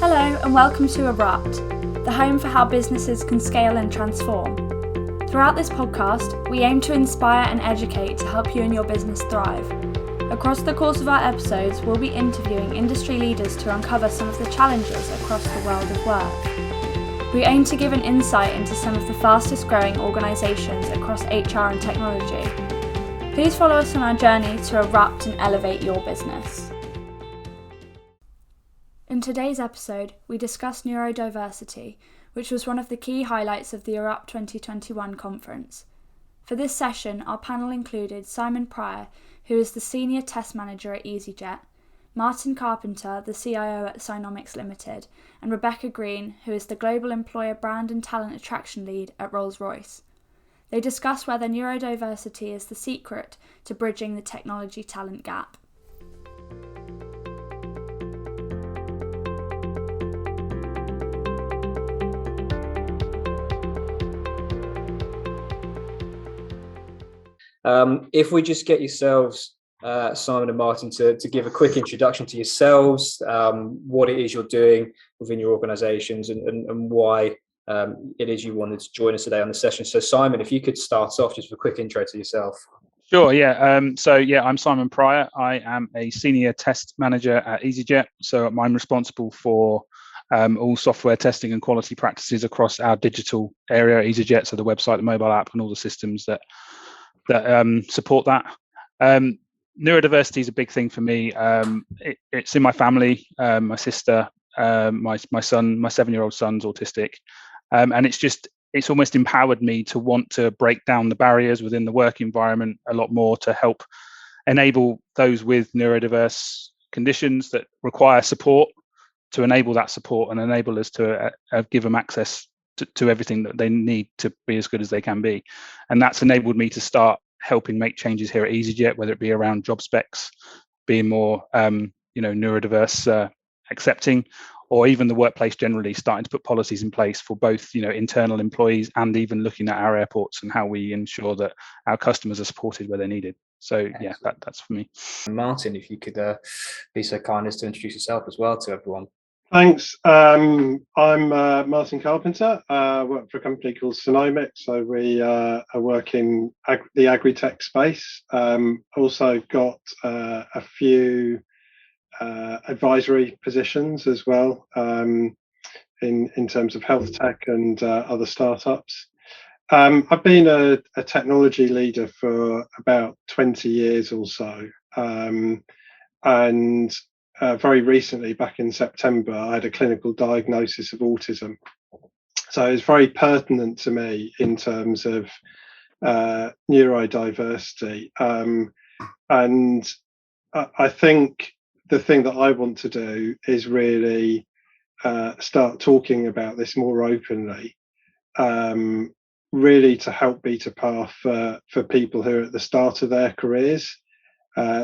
Hello and welcome to Erupt, the home for how businesses can scale and transform. Throughout this podcast, we aim to inspire and educate to help you and your business thrive. Across the course of our episodes, we'll be interviewing industry leaders to uncover some of the challenges across the world of work. We aim to give an insight into some of the fastest growing organisations across HR and technology. Please follow us on our journey to erupt and elevate your business. In today's episode, we discuss neurodiversity, which was one of the key highlights of the Erupt 2021 conference. For this session, our panel included Simon Pryor, who is the Senior Test Manager at easyJet, Martin Carpenter, the CIO at Synomics Limited, and Rebecca Green, who is the Global Employer Brand and Talent Attraction Lead at Rolls Royce. They discuss whether neurodiversity is the secret to bridging the technology talent gap. If we just get yourselves, Simon and Martin, to give a quick introduction to yourselves, what it is you're doing within your organisations and why it is you wanted to join us today on the session. So Simon, if you could start off just with a quick intro to yourself. Sure, yeah. I'm Simon Pryor. I am a Senior Test Manager at easyJet. So I'm responsible for all software testing and quality practices across our digital area at easyJet, so the website, the mobile app, and all the systems that support that. Neurodiversity is a big thing for me. It's in my family. My sister, my son, my 7-year-old son's autistic, and it's almost empowered me to want to break down the barriers within the work environment a lot more to help enable those with neurodiverse conditions that require support to enable that support and enable us to give them access to everything that they need to be as good as they can be. And that's enabled me to start helping make changes here at easyJet, whether it be around job specs, being more neurodiverse accepting, or even the workplace generally starting to put policies in place for both internal employees and even looking at our airports and how we ensure that our customers are supported where they're needed. So yeah, that's for me. Martin, if you could be so kind as to introduce yourself as well to everyone. Thanks. I'm Martin Carpenter. I work for a company called Synomics. So we are working the agri-tech space. Also got a few advisory positions as well in terms of health tech and other startups. I've been a technology leader for about 20 years or so. And very recently, back in September, I had a clinical diagnosis of autism. So it's very pertinent to me in terms of neurodiversity. And I think the thing that I want to do is really start talking about this more openly, really to help beat a path for people who are at the start of their careers.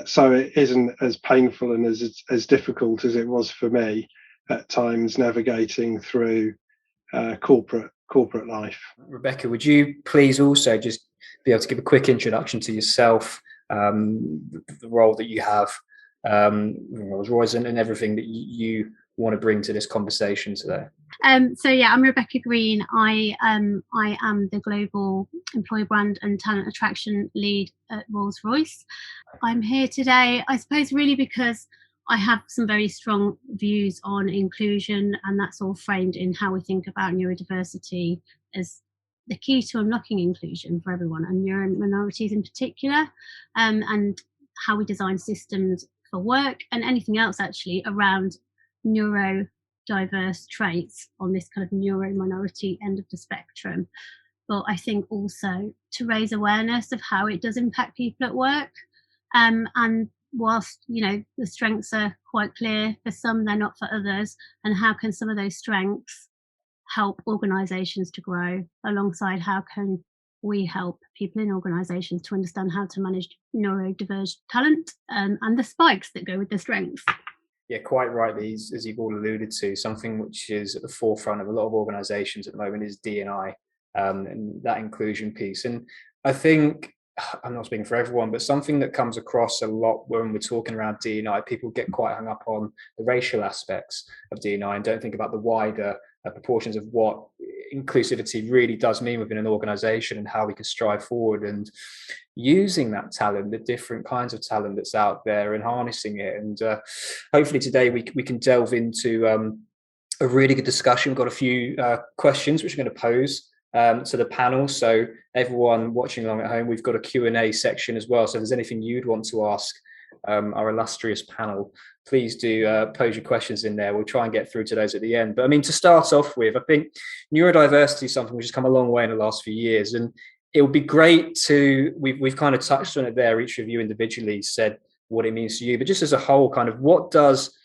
So it isn't as painful and as difficult as it was for me at times navigating through corporate life. Rebecca, would you please also just be able to give a quick introduction to yourself, the role that you have, Rolls Royce, and everything that you want to bring to this conversation today? I'm Rebecca Green. I am the Global Employer Brand and Talent Attraction Lead at Rolls Royce. I'm here today, I suppose, really because I have some very strong views on inclusion, and that's all framed in how we think about neurodiversity as the key to unlocking inclusion for everyone, and neuro minorities in particular, and how we design systems for work and anything else actually around neurodiverse traits on this kind of neuro minority end of the spectrum. But I think also to raise awareness of how it does impact people at work. And whilst, the strengths are quite clear for some, they're not for others. And how can some of those strengths help organisations to grow, alongside how can we help people in organisations to understand how to manage neurodiverse talent and the spikes that go with the strengths. Yeah, quite rightly, as you've all alluded to, something which is at the forefront of a lot of organisations at the moment is D&I, and that inclusion piece. And I think I'm not speaking for everyone, but something that comes across a lot when we're talking around D&I, people get quite hung up on the racial aspects of D&I and don't think about the wider proportions of what inclusivity really does mean within an organization and how we can strive forward and using that talent, the different kinds of talent that's out there and harnessing it. And hopefully today we can delve into a really good discussion. We've got a few questions which we're going to pose to the panel. So everyone watching along at home, we've got a Q&A section as well. So if there's anything you'd want to ask our illustrious panel, please do pose your questions in there. We'll try and get through to those at the end. But I mean, to start off with, I think neurodiversity is something which has come a long way in the last few years. And it would be great to, we've kind of touched on it there, each of you individually said what it means to you, but just as a whole, kind of what does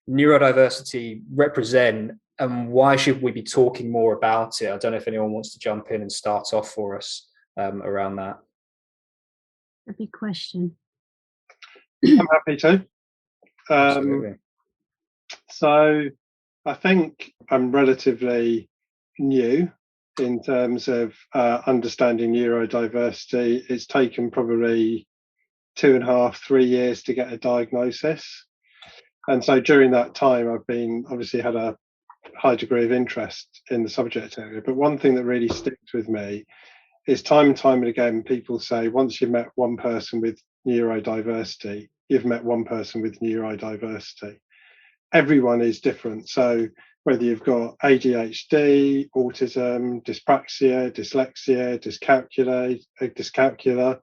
neurodiversity represent and why should we be talking more about it? I don't know if anyone wants to jump in and start off for us around that. A big question. I'm happy to. Absolutely. So I think I'm relatively new in terms of understanding neurodiversity. It's taken probably 2.5, 3 years to get a diagnosis. And so during that time, I've been obviously had a high degree of interest in the subject area. But one thing that really sticks with me is time and time and again, people say, once you've met one person with neurodiversity, you've met one person with neurodiversity. Everyone is different. So whether you've got ADHD, autism, dyspraxia, dyslexia, dyscalculia,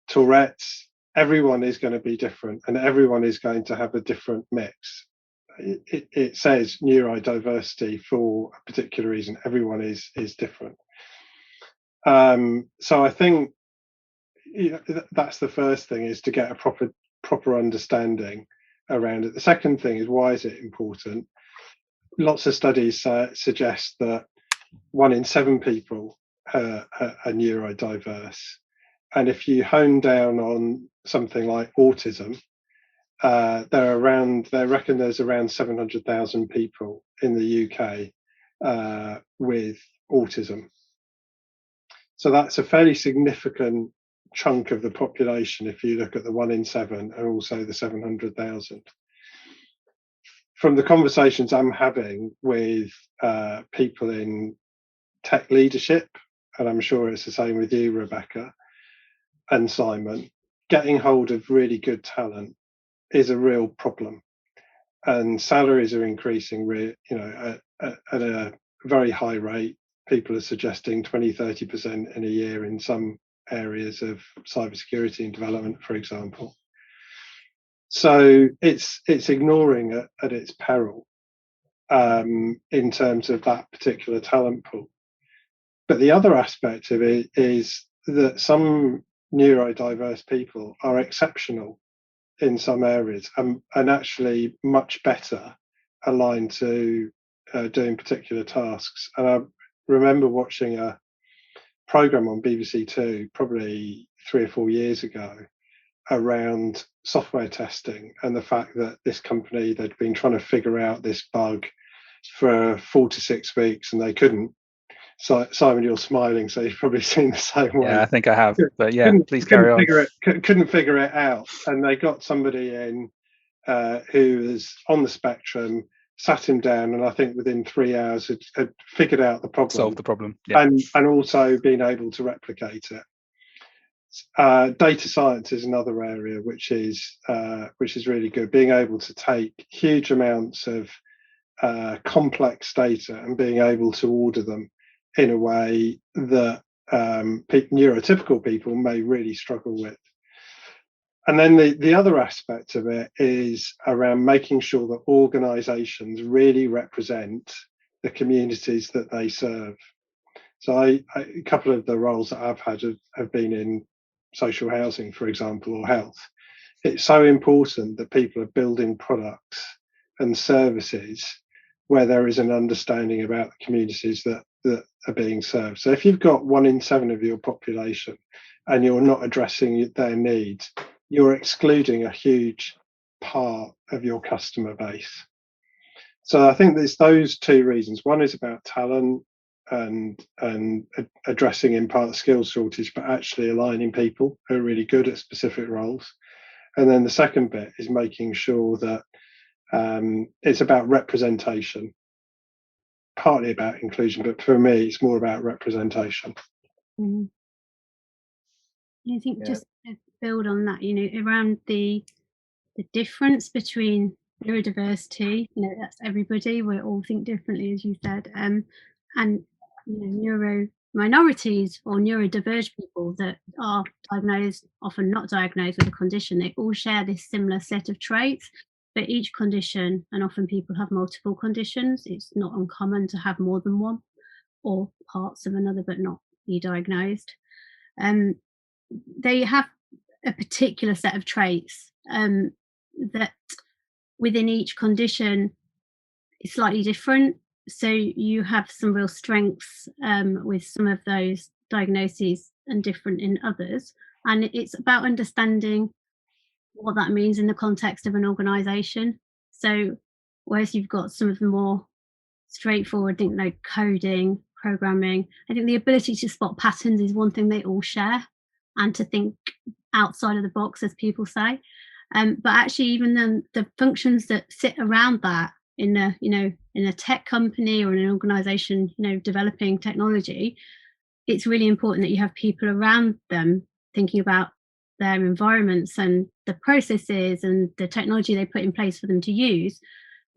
Tourette's, everyone is going to be different and everyone is going to have a different mix. It says neurodiversity for a particular reason. Everyone is different. So I think that's the first thing, is to get a proper understanding around it. The second thing is, why is it important? Lots of studies suggest that 1 in 7 people are neurodiverse. And if you hone down on something like autism, they reckon there's around 700,000 people in the UK with autism. So that's a fairly significant chunk of the population if you look at the 1 in 7 and also the 700,000. From the conversations I'm having with people in tech leadership, and I'm sure it's the same with you, Rebecca and Simon, getting hold of really good talent is a real problem, and salaries are increasing at a very high rate. People are suggesting 20-30% in a year in some areas of cybersecurity and development, for example. So it's ignoring it at its peril in terms of that particular talent pool. But the other aspect of it is that some neurodiverse people are exceptional in some areas and actually much better aligned to doing particular tasks. And I remember watching a program on BBC Two probably 3 or 4 years ago around software testing and the fact that this company, they'd been trying to figure out this bug for 4 to 6 weeks and they couldn't. So Simon, you're smiling, so you've probably seen the same way. Yeah, I think I have, but yeah, please carry on. Couldn't figure it out, and they got somebody in who was on the spectrum, sat him down, and I think within 3 hours had figured out the problem, solved the problem, yeah. and also been able to replicate it. Data science is another area which is really good, being able to take huge amounts of complex data and being able to order them in a way that neurotypical people may really struggle with. And then the other aspect of it is around making sure that organizations really represent the communities that they serve. So a couple of the roles that I've had have been in social housing, for example, or health. It's so important that people are building products and services where there is an understanding about the communities that are being served. So if you've got 1 in 7 of your population and you're not addressing their needs, you're excluding a huge part of your customer base. So I think there's those 2 reasons. One is about talent, and addressing in part the skills shortage, but actually aligning people who are really good at specific roles. And then the second bit is making sure that it's about representation, partly about inclusion, but for me, it's more about representation. Mm. I think just to build on that, around the difference between neurodiversity, that's everybody. We all think differently, as you said, and neuro minorities or neurodiverged people that are diagnosed, often not diagnosed with a condition. They all share this similar set of traits, but each condition, and often people have multiple conditions. It's not uncommon to have more than one or parts of another, but not be diagnosed. They have a particular set of traits that within each condition is slightly different. So you have some real strengths with some of those diagnoses and different in others. And it's about understanding what that means in the context of an organisation. So whereas you've got some of the more straightforward things like coding, programming, I think the ability to spot patterns is one thing they all share, and to think outside of the box, as people say. But actually, even then, the functions that sit around that in a tech company or in an organisation, developing technology, it's really important that you have people around them thinking about their environments and the processes and the technology they put in place for them to use,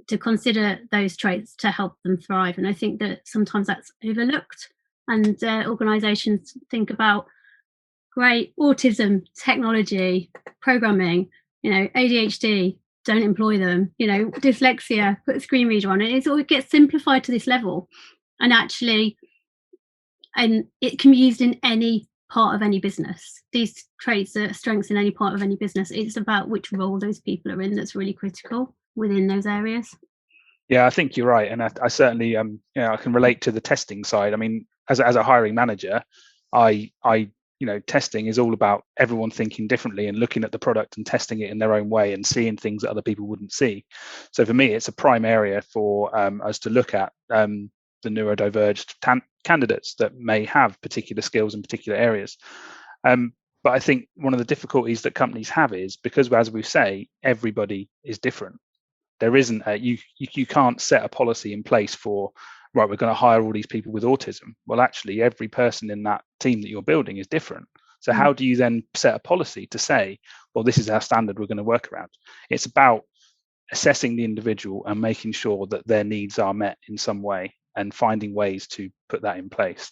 to consider those traits to help them thrive. And I think that sometimes that's overlooked, and organisations think about great autism, technology, programming, ADHD, don't employ them, dyslexia, put a screen reader on it. It gets simplified to this level. And actually, and it can be used in any part of any business. These traits are strengths in any part of any business. It's about which role those people are in that's really critical within those areas. Yeah, I think you're right. And I certainly, I can relate to the testing side. I mean, as a hiring manager, I testing is all about everyone thinking differently and looking at the product and testing it in their own way and seeing things that other people wouldn't see. So for me, it's a prime area for us to look at the neurodiverged candidates that may have particular skills in particular areas. But I think one of the difficulties that companies have is because, as we say, everybody is different. There isn't you can't set a policy in place for, right, we're going to hire all these people with autism. Well, actually, every person in that team that you're building is different. So how do you then set a policy to say, well, this is our standard we're going to work around? It's about assessing the individual and making sure that their needs are met in some way and finding ways to put that in place.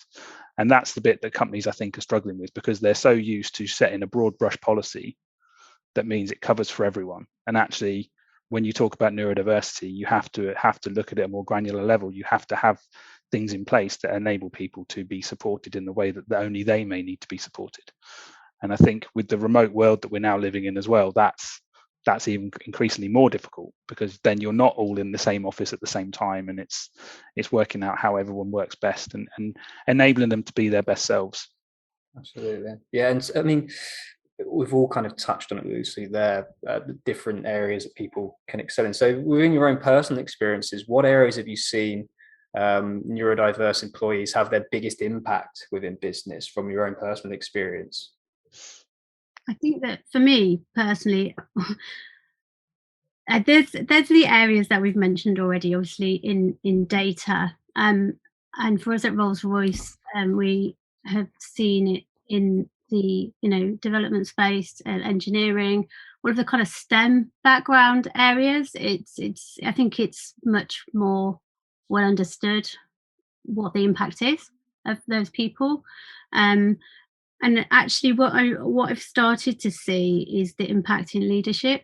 And that's the bit that companies, I think, are struggling with, because they're so used to setting a broad brush policy that means it covers for everyone. And actually, when you talk about neurodiversity, you have to look at it at a more granular level. You have to have things in place that enable people to be supported in the way that only they may need to be supported. And I think with the remote world that we're now living in as well, that's even increasingly more difficult, because then you're not all in the same office at the same time, and it's working out how everyone works best and enabling them to be their best selves. Absolutely. Yeah, and I mean, we've all kind of touched on it loosely there, the different areas that people can excel in. So within your own personal experiences, what areas have you seen neurodiverse employees have their biggest impact within business from your own personal experience? I think that for me personally, there's the areas that we've mentioned already, obviously in data, and for us at Rolls Royce, we have seen it in the development space, engineering, all of the kind of STEM background areas. It's I think it's much more well understood what the impact is of those people, and actually what I've started to see is the impact in leadership.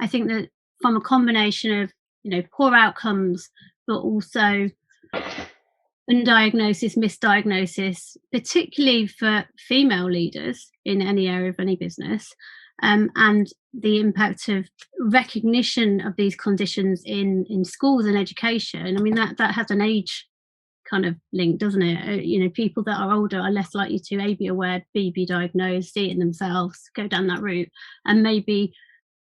I think that from a combination of poor outcomes, but also undiagnosis, misdiagnosis, particularly for female leaders in any area of any business, and the impact of recognition of these conditions in schools and education. I mean, that has an age kind of link, doesn't it? People that are older are less likely to A, be aware, B, be diagnosed, see it in themselves, go down that route, and maybe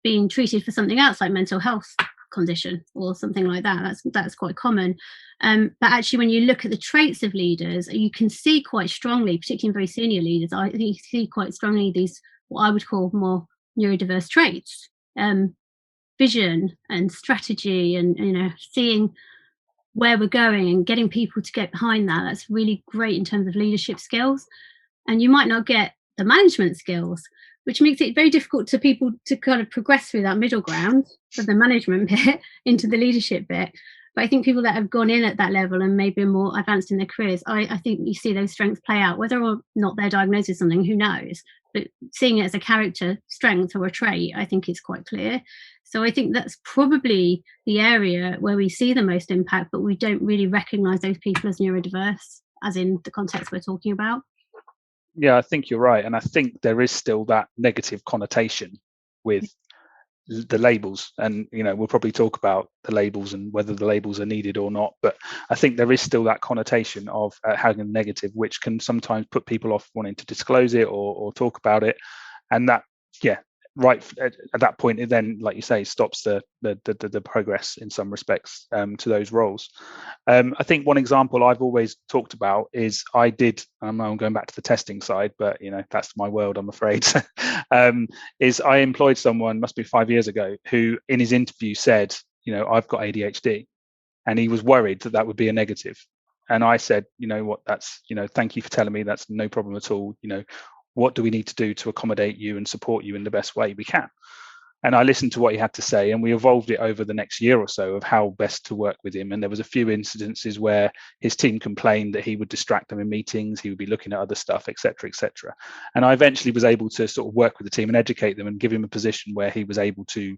being treated for something else like mental health condition or something like that. That's quite common. But actually, when you look at the traits of leaders, you can see quite strongly, particularly in very senior leaders, I think you see quite strongly these, what I would call more neurodiverse traits. Vision and strategy, and seeing where we're going and getting people to get behind that. That's really great in terms of leadership skills. And you might not get the management skills, which makes it very difficult to people to kind of progress through that middle ground of the management bit into the leadership bit. But I think people that have gone in at that level and maybe are more advanced in their careers, I think you see those strengths play out, whether or not they're diagnosed with something, who knows? But seeing it as a character strength or a trait, I think it's quite clear. So I think that's probably the area where we see the most impact, but we don't really recognise those people as neurodiverse, as in the context we're talking about. Yeah, I think you're right. And I think there is still that negative connotation with the labels, and we'll probably talk about the labels and whether the labels are needed or not, but I think there is still that connotation of having a negative, which can sometimes put people off wanting to disclose it or talk about it. And that, right at that point, it then, like you say, stops the progress in some respects to those roles. I think one example I've always talked about is I'm going back to the testing side, but that's my world, I'm afraid. Is I employed someone, must be 5 years ago, who in his interview said, I've got ADHD, and he was worried that would be a negative. And I said, that's, thank you for telling me, that's no problem at all. What do we need to do to accommodate you and support you in the best way we can? And I listened to what he had to say, and we evolved it over the next year or so of how best to work with him. And there was a few incidences where his team complained that he would distract them in meetings, he would be looking at other stuff, etc., etc. And I eventually was able to sort of work with the team and educate them and give him a position where he was able to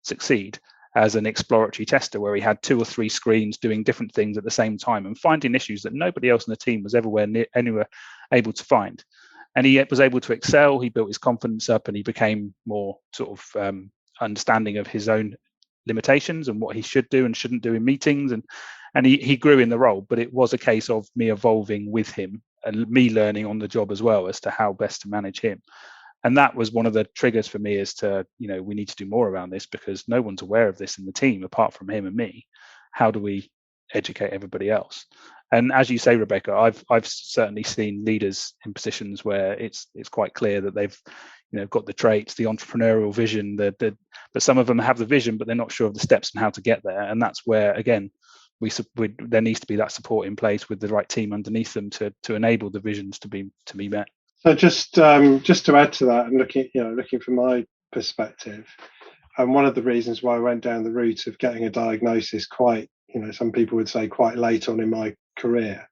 succeed as an exploratory tester, where he had 2 or 3 screens doing different things at the same time and finding issues that nobody else in the team was anywhere able to find. And he was able to excel. He built his confidence up, and he became more sort of understanding of his own limitations and what he should do and shouldn't do in meetings. And he grew in the role, but it was a case of me evolving with him and me learning on the job as well as to how best to manage him. And that was one of the triggers for me, as to, we need to do more around this, because no one's aware of this in the team apart from him and me. How do we educate everybody else? And as you say, Rebecca, I've certainly seen leaders in positions where it's quite clear that they've got the traits, the entrepreneurial vision, but some of them have the vision, but they're not sure of the steps and how to get there. And that's where, again, there needs to be that support in place with the right team underneath them to enable the visions to be met. So just to add to that, and looking from my perspective, and one of the reasons why I went down the route of getting a diagnosis quite, some people would say quite late on in my career,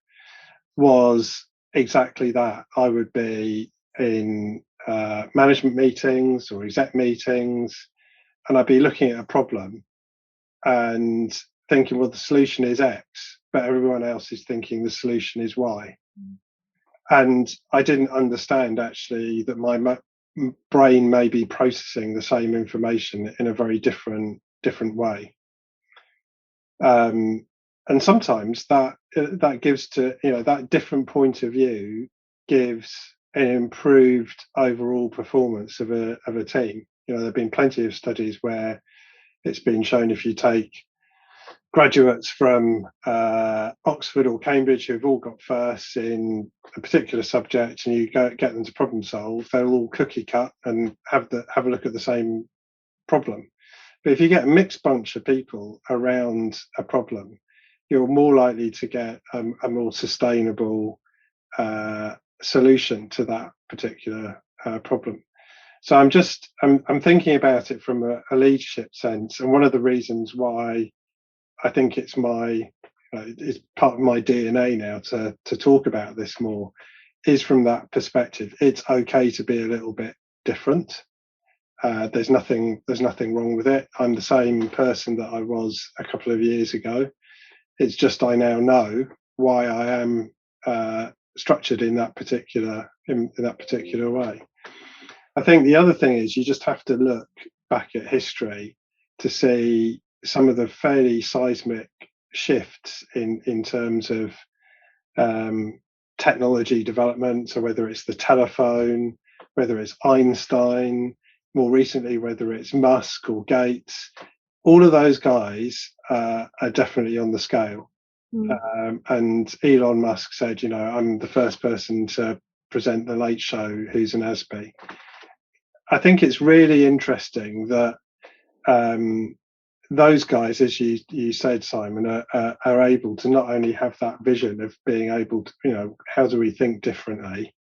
was exactly that. I would be in management meetings or exec meetings, and I'd be looking at a problem and thinking, well, the solution is X, but everyone else is thinking the solution is Y. And I didn't understand actually that my brain may be processing the same information in a very different way. And sometimes that gives to, that different point of view gives an improved overall performance of a team. There have been plenty of studies where it's been shown, if you take graduates from Oxford or Cambridge who've all got firsts in a particular subject, and you get them to problem solve, they'll all cookie cut and have a look at the same problem. But if you get a mixed bunch of people around a problem, you're more likely to get a more sustainable solution to that particular problem. So I'm thinking about it from a leadership sense, and one of the reasons why I think it's it's part of my DNA now to talk about this more is from that perspective. It's okay to be a little bit different. There's nothing wrong with it. I'm the same person that I was a couple of years ago. It's just I now know why I am structured in that particular way. I think the other thing is you just have to look back at history to see some of the fairly seismic shifts in terms of technology development. So whether it's the telephone, whether it's Einstein, more recently whether it's Musk or Gates, all of those guys are definitely on the scale. And Elon Musk said, I'm the first person to present the Late Show who's an ASB. I think it's really interesting that those guys, as you said, Simon, are able to not only have that vision of being able to, how do we think differently?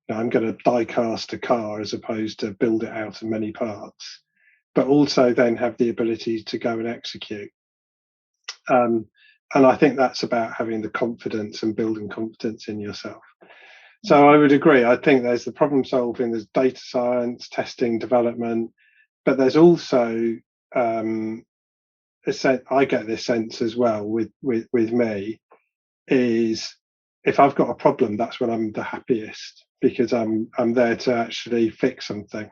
I'm going to die cast a car as opposed to build it out in many parts, but also then have the ability to go and execute. And I think that's about having the confidence and building confidence in yourself. So I would agree. I think there's the problem solving, there's data science, testing, development, but there's also I get this sense as well with me is if I've got a problem, that's when I'm the happiest, because I'm there to actually fix something.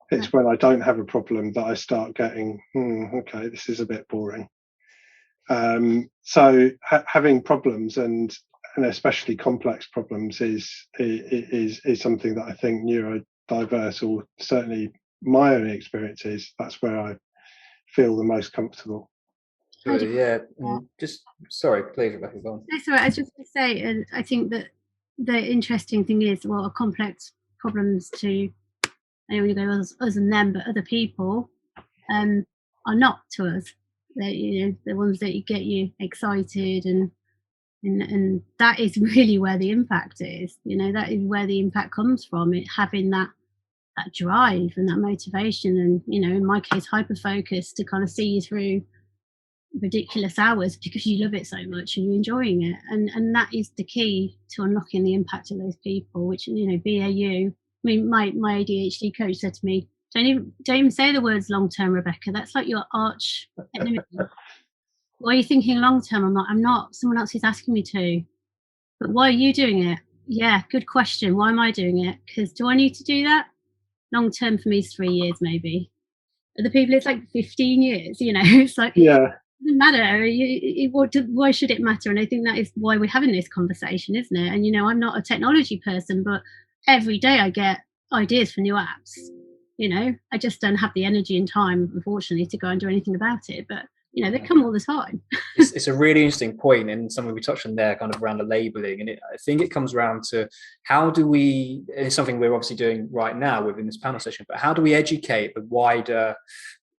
It's when I don't have a problem that I start getting, okay, this is a bit boring. So having problems and especially complex problems is something that I think neurodiverse, or certainly my own experience is, that's where I feel the most comfortable. Just sorry, please, Rebecca, go on. That's all right. I was just going to say, and I think that the interesting thing is, well, complex problems to anyone who goes us and them, but other people are not to us. They're, the ones that get you excited, and that is really where the impact is. That is where the impact comes from. It having that drive and that motivation, and in my case, hyper focus to kind of see you through ridiculous hours because you love it so much and you're enjoying it, and that is the key to unlocking the impact of those people. Which BAU. I mean, my ADHD coach said to me, don't even say the words long term, Rebecca. That's like your arch enemy. Why are you thinking long term? I'm not. Someone else is asking me to. But why are you doing it? Yeah, good question. Why am I doing it? Because do I need to do that? Long term for me is 3 years, maybe. Other people, it's like 15 years. It's like, yeah. It doesn't matter. Why should it matter? And I think that is why we're having this conversation, isn't it? And I'm not a technology person, but every day I get ideas for new apps. I just don't have the energy and time, unfortunately, to go and do anything about it. But they come all the time. It's a really interesting point, and something we touched on there, kind of around the labeling. And I think it comes around to how do we, it's something we're obviously doing right now within this panel session, but how do we educate the wider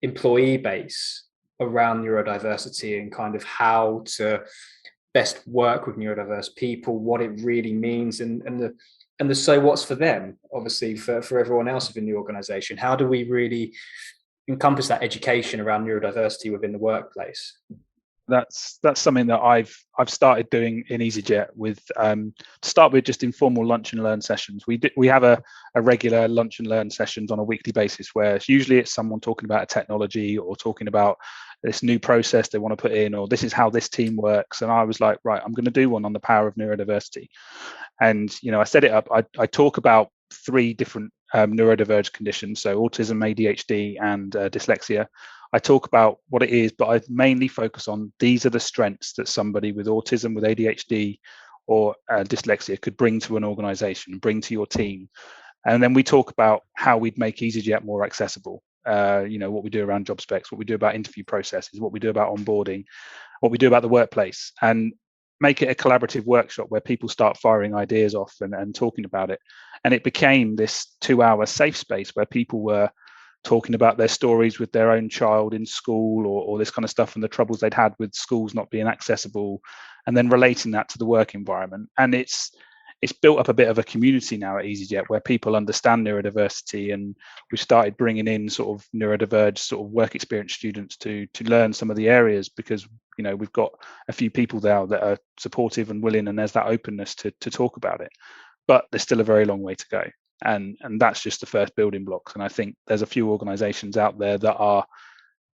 employee base around neurodiversity and kind of how to best work with neurodiverse people, what it really means, and the so what's for them, obviously for everyone else within the organization. How do we really encompass that education around neurodiversity within the workplace? That's something that I've started doing in easyJet with to start with, just informal lunch and learn sessions. We have a regular lunch and learn sessions on a weekly basis where usually it's someone talking about a technology or talking about this new process they want to put in, or this is how this team works. And I was like, right, I'm going to do one on the power of neurodiversity. And I set it up. I talk about 3 different neurodivergent conditions, so autism, ADHD, and dyslexia. I talk about what it is, but I mainly focus on these are the strengths that somebody with autism, with ADHD, or dyslexia could bring to an organization, bring to your team. And then we talk about how we'd make easyJet more accessible. What we do around job specs, what we do about interview processes, what we do about onboarding, what we do about the workplace, and make it a collaborative workshop where people start firing ideas off and talking about it. And it became this 2-hour safe space where people were talking about their stories with their own child in school, or this kind of stuff, and the troubles they'd had with schools not being accessible, and then relating that to the work environment. And it's built up a bit of a community now at easyJet where people understand neurodiversity, and we've started bringing in sort of neurodiverged sort of work experience students to learn some of the areas, because we've got a few people there that are supportive and willing, and there's that openness to talk about it. But there's still a very long way to go. And that's just the first building blocks. And I think there's a few organizations out there that are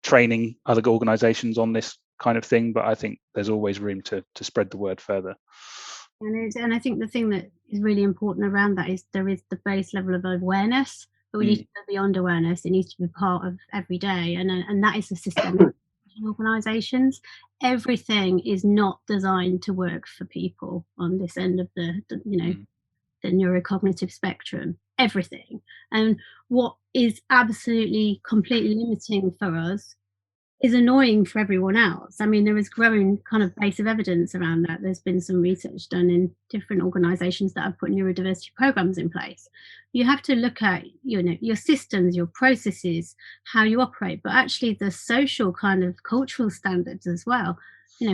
training other organizations on this kind of thing, but I think there's always room to spread the word further. And I think the thing that is really important around that is there is the base level of awareness, but we need to go beyond awareness. It needs to be part of every day, and that is the system in organizations. Everything is not designed to work for people on this end of the neurocognitive spectrum, everything. And what is absolutely completely limiting for us is annoying for everyone else. I mean, there is growing kind of base of evidence around that. There's been some research done in different organisations that have put neurodiversity programs in place. You have to look at, your systems, your processes, how you operate, but actually the social kind of cultural standards as well.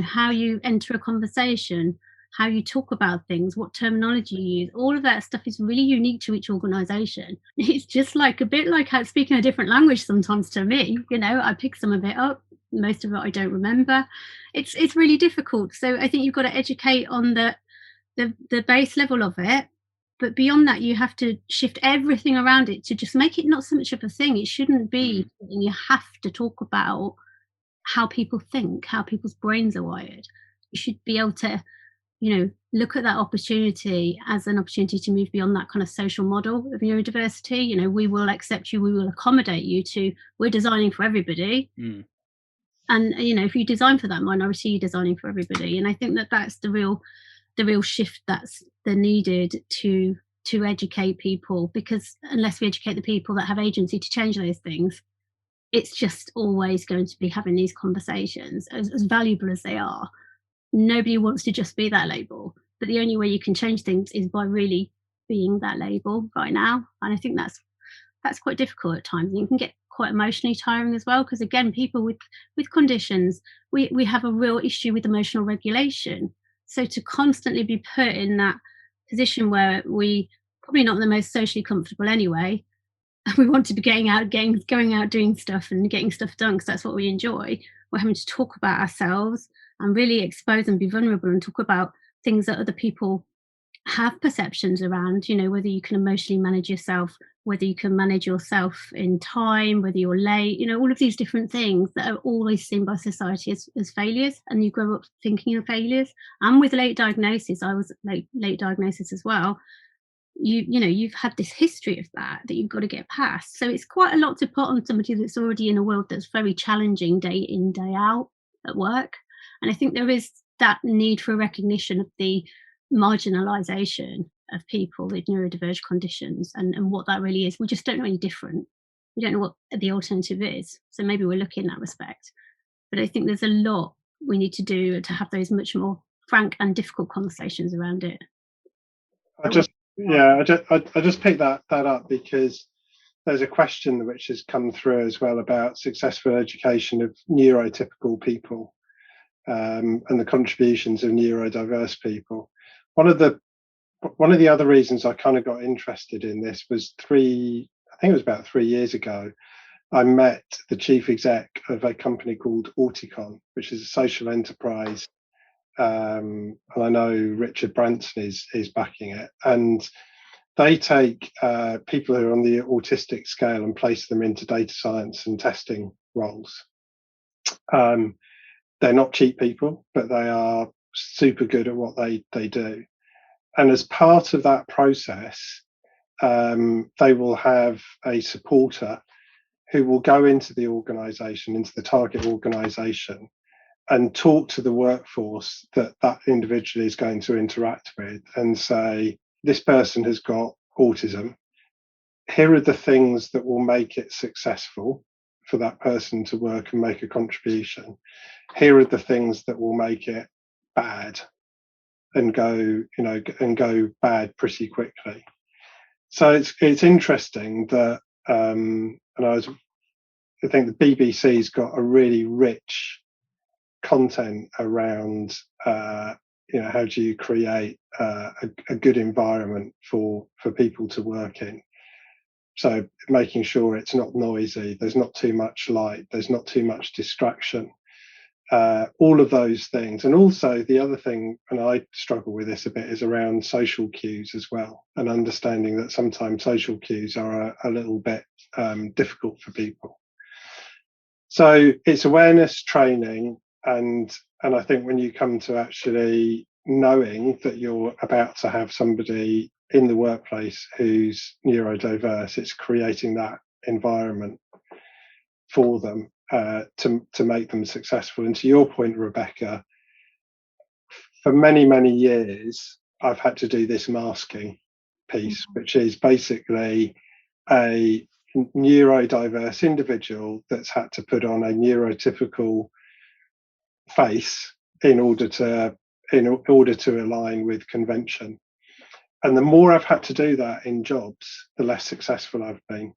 How you enter a conversation, how you talk about things, what terminology you use, all of that stuff is really unique to each organisation. It's just like a bit like speaking a different language sometimes to me. I pick some of it up, most of it I don't remember. It's really difficult. So I think you've got to educate on the base level of it. But beyond that, you have to shift everything around it to just make it not so much of a thing. It shouldn't be. You have to talk about how people think, how people's brains are wired. You should be able to look at that opportunity as an opportunity to move beyond that kind of social model of neurodiversity. We will accept you, we will accommodate you to, we're designing for everybody. And, if you design for that minority, you're designing for everybody. And I think that that's the real shift that's needed to educate people, because unless we educate the people that have agency to change those things, it's just always going to be having these conversations, as valuable as they are. Nobody wants to just be that label, but the only way you can change things is by really being that label right now. And I think that's quite difficult at times. You can get quite emotionally tiring as well, because again, people with conditions, we have a real issue with emotional regulation. So to constantly be put in that position where we probably not the most socially comfortable anyway, we want to be going out doing stuff and getting stuff done because that's what we enjoy. We're having to talk about ourselves and really expose and be vulnerable and talk about things that other people have perceptions around, whether you can emotionally manage yourself, whether you can manage yourself in time, whether you're late, all of these different things that are always seen by society as failures, and you grow up thinking of failures. And with late diagnosis, I was late diagnosis as well. You've had this history of that you've got to get past. So it's quite a lot to put on somebody that's already in a world that's very challenging day in, day out at work. And I think there is that need for recognition of the marginalisation of people with neurodivergent conditions and what that really is. We just don't know any different. We don't know what the alternative is. So maybe we're lucky in that respect. But I think there's a lot we need to do to have those much more frank and difficult conversations around it. I just picked that up because there's a question which has come through as well about successful education of neurotypical people and the contributions of neurodiverse people. One of the other reasons I kind of got interested in this was about 3 years ago. I met the chief exec of a company called Auticon, which is a social enterprise. And I know Richard Branson is backing it, and they take people who are on the autistic scale and place them into data science and testing roles. They're not cheap people, but they are super good at what they do. And as part of that process, they will have a supporter who will go into the organisation, into the target organisation, and talk to the workforce that individual is going to interact with and say, this person has got autism. Here are the things that will make it successful for that person to work and make a contribution. Here are the things that will make it bad and go bad pretty quickly. So it's interesting that, I think the BBC's got a really rich content around how do you create a good environment for people to work in. So making sure it's not noisy, there's not too much light, there's not too much distraction, all of those things. And also the other thing, and I struggle with this a bit, is around social cues as well, and understanding that sometimes social cues are a little bit difficult for people. So it's awareness training, and I think when you come to actually knowing that you're about to have somebody in the workplace who's neurodiverse, it's creating that environment for them to make them successful. And to your point, Rebecca, for many, many years, I've had to do this masking piece, which is basically neurodiverse individual that's had to put on a neurotypical face in order to align with convention. And the more I've had to do that in jobs, the less successful I've been.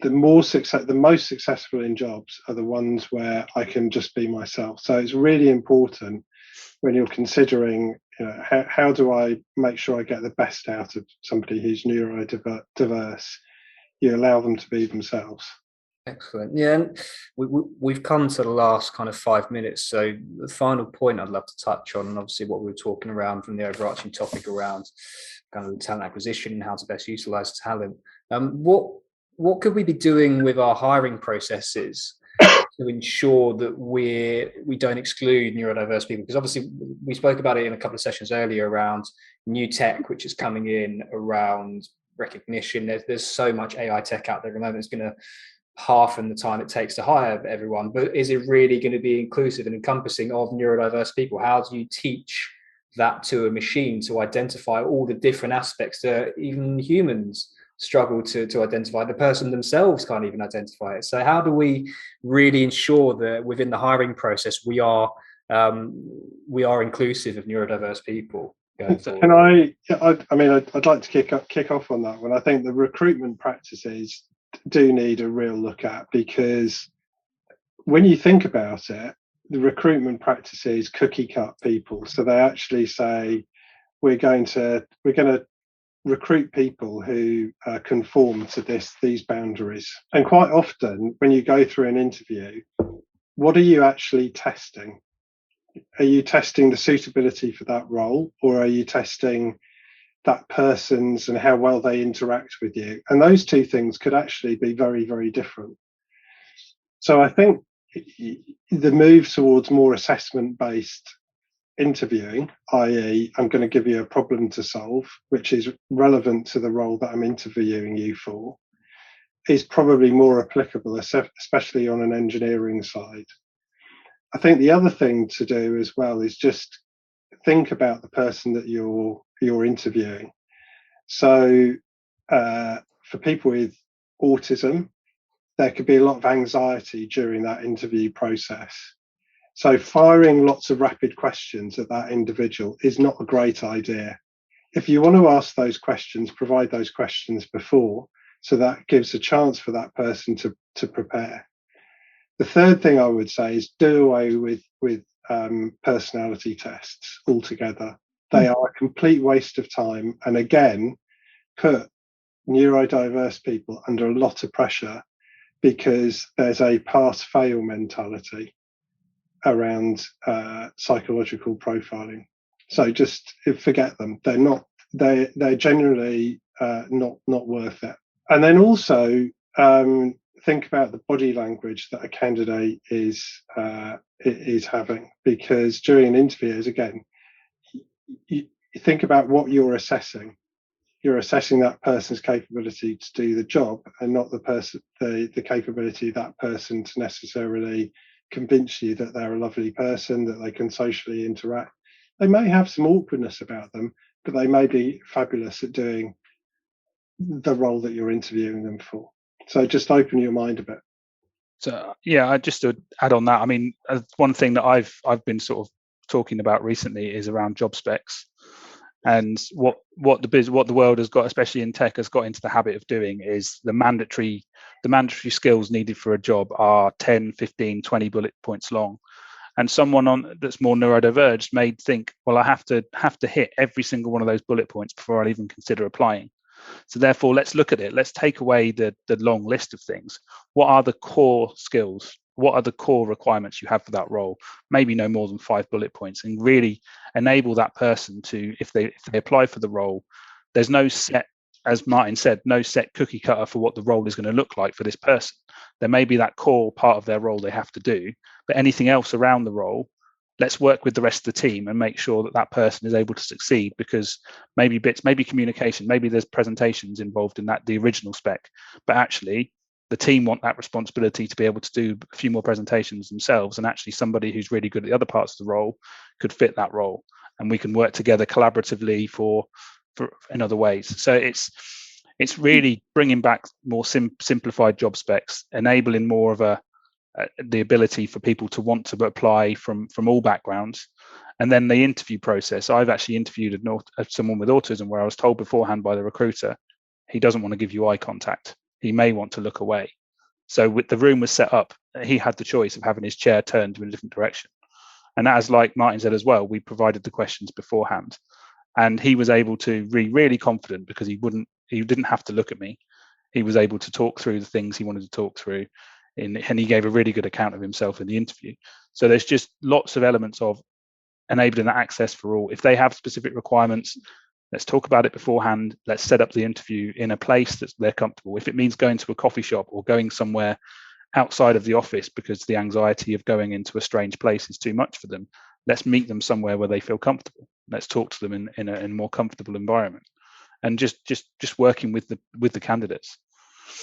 The most successful in jobs are the ones where I can just be myself. So it's really important when you're considering, how do I make sure I get the best out of somebody who's neurodiverse? You allow them to be themselves. Excellent. Yeah, and we've come to the last kind of 5 minutes. So the final point I'd love to touch on, and obviously what we were talking around from the overarching topic around kind of talent acquisition and how to best utilize talent. What could we be doing with our hiring processes to ensure that we don't exclude neurodiverse people? Because obviously we spoke about it in a couple of sessions earlier around new tech, which is coming in around recognition. There's so much AI tech out there at the moment. It's going to halfen the time it takes to hire everyone, but is it really going to be inclusive and encompassing of neurodiverse people? How do you teach that to a machine to identify all the different aspects that even humans struggle to identify? The person themselves can't even identify it. So how do we really ensure that within the hiring process we are inclusive of neurodiverse people going forward? Can I'd like to kick off on that one. I think the recruitment practices do need a real look at, because when you think about it, the recruitment practices cookie cut people. So they actually say we're going to recruit people who conform to these boundaries. And quite often when you go through an interview, what are you actually testing? Are you testing the suitability for that role, or are you testing that person's and how well they interact with you? And those two things could actually be very, very different. So I think the move towards more assessment-based interviewing, i.e. I'm going to give you a problem to solve, which is relevant to the role that I'm interviewing you for, is probably more applicable, especially on an engineering side. I think the other thing to do as well is just think about the person that you're interviewing. So for people with autism, there could be a lot of anxiety during that interview process. So firing lots of rapid questions at that individual is not a great idea. If you want to ask those questions, provide those questions before, so that gives a chance for that person to prepare. The third thing I would say is do away with personality tests altogether. They are a complete waste of time, and again, put neurodiverse people under a lot of pressure, because there's a pass-fail mentality around psychological profiling. So just forget them. They're generally not worth it. And then also think about the body language that a candidate is having, because during an interview, again, you think about what you're assessing. You're assessing that person's capability to do the job, and not the capability of that person to necessarily convince you that they're a lovely person, that they can socially interact. They may have some awkwardness about them, but they may be fabulous at doing the role that you're interviewing them for. So just open your mind a bit. So yeah, just to add on that, I mean, one thing that I've been sort of talking about recently is around job specs, and what the world has got, especially in tech, has got into the habit of doing is the mandatory skills needed for a job are 10, 15, 20 bullet points long. And someone that's more neurodiverged may think, well, I have to hit every single one of those bullet points before I'll even consider applying. So therefore, let's look at it. Let's take away the long list of things. What are the core skills? What are the core requirements you have for that role? Maybe no more than 5 bullet points, and really enable that person to, if they apply for the role, there's no set, as Martin said, no set cookie cutter for what the role is going to look like for this person. There may be that core part of their role they have to do, but anything else around the role, let's work with the rest of the team and make sure that that person is able to succeed, because maybe communication, maybe there's presentations involved in that, the original spec, but actually the team want that responsibility to be able to do a few more presentations themselves, and actually somebody who's really good at the other parts of the role could fit that role, and we can work together collaboratively for in other ways. So It's really bringing back more simplified job specs, enabling more of the ability for people to want to apply from all backgrounds. And then the interview process. I've actually interviewed someone with autism where I was told beforehand by the recruiter, he doesn't want to give you eye contact. He may want to look away. So with the room was set up, he had the choice of having his chair turned to a different direction. And as like Martin said as well, we provided the questions beforehand. And he was able to be really confident because he didn't have to look at me. He was able to talk through the things he wanted to talk through. And he gave a really good account of himself in the interview. So there's just lots of elements of enabling that access for all. If they have specific requirements, let's talk about it beforehand. Let's set up the interview in a place that they're comfortable. If it means going to a coffee shop or going somewhere outside of the office because the anxiety of going into a strange place is too much for them, let's meet them somewhere where they feel comfortable. Let's talk to them in a more comfortable environment, and just working with the candidates.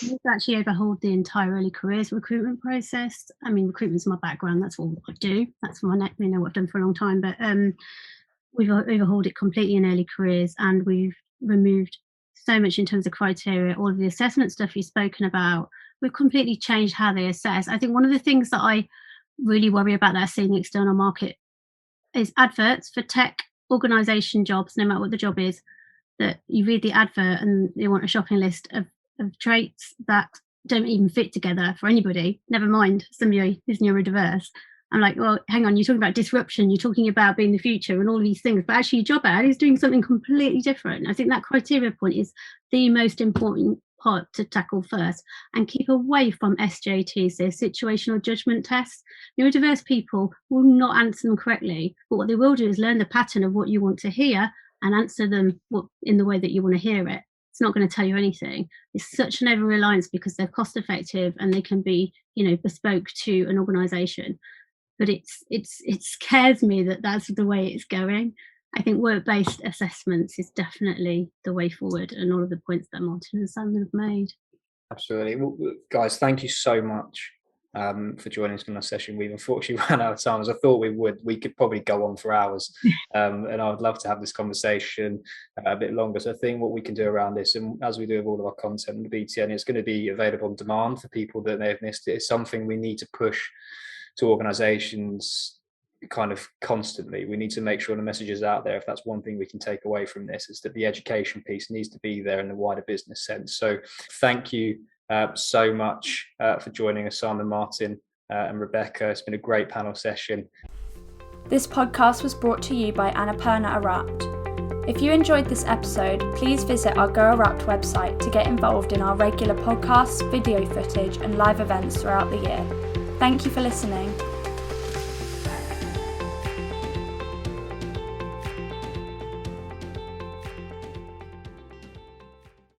We've actually overhauled the entire early careers recruitment process. I mean, recruitment's my background. That's all I do. That's my what I've done for a long time. But we've overhauled it completely in early careers, and we've removed so much in terms of criteria. All of the assessment stuff you've spoken about, we've completely changed how they assess. I think one of the things that I really worry about that I see in the external market is adverts for tech organisation jobs, no matter what the job is, that you read the advert and they want a shopping list of traits that don't even fit together for anybody, never mind somebody who's neurodiverse. I'm like, well, hang on, you're talking about disruption, you're talking about being the future and all these things, but actually your job ad is doing something completely different. I think that criteria point is the most important part to tackle first, and keep away from SJTs, so situational judgment tests. Neurodiverse people will not answer them correctly, but what they will do is learn the pattern of what you want to hear and answer them in the way that you want to hear it. It's not going to tell you anything. It's such an over-reliance because they're cost effective and they can be, bespoke to an organisation. But it scares me that that's the way it's going. I think work-based assessments is definitely the way forward, and all of the points that Martin and Simon have made. Absolutely. Well, guys, thank you so much for joining us in our session. We've unfortunately run out of time, as I thought we would. We could probably go on for hours, and I would love to have this conversation a bit longer. So I think what we can do around this, and as we do with all of our content in the BTN, it's going to be available on demand for people that may have missed it. It's something we need to push to organizations kind of constantly. We need to make sure the message is out there. If that's one thing we can take away from this, is that the education piece needs to be there in the wider business sense. So thank you so much for joining us, Simon, Martin and Rebecca. It's been a great panel session. This podcast was brought to you by Annapurna Erupt. If you enjoyed this episode, please visit our Go Erupt website to get involved in our regular podcasts, video footage and live events throughout the year. Thank you for listening.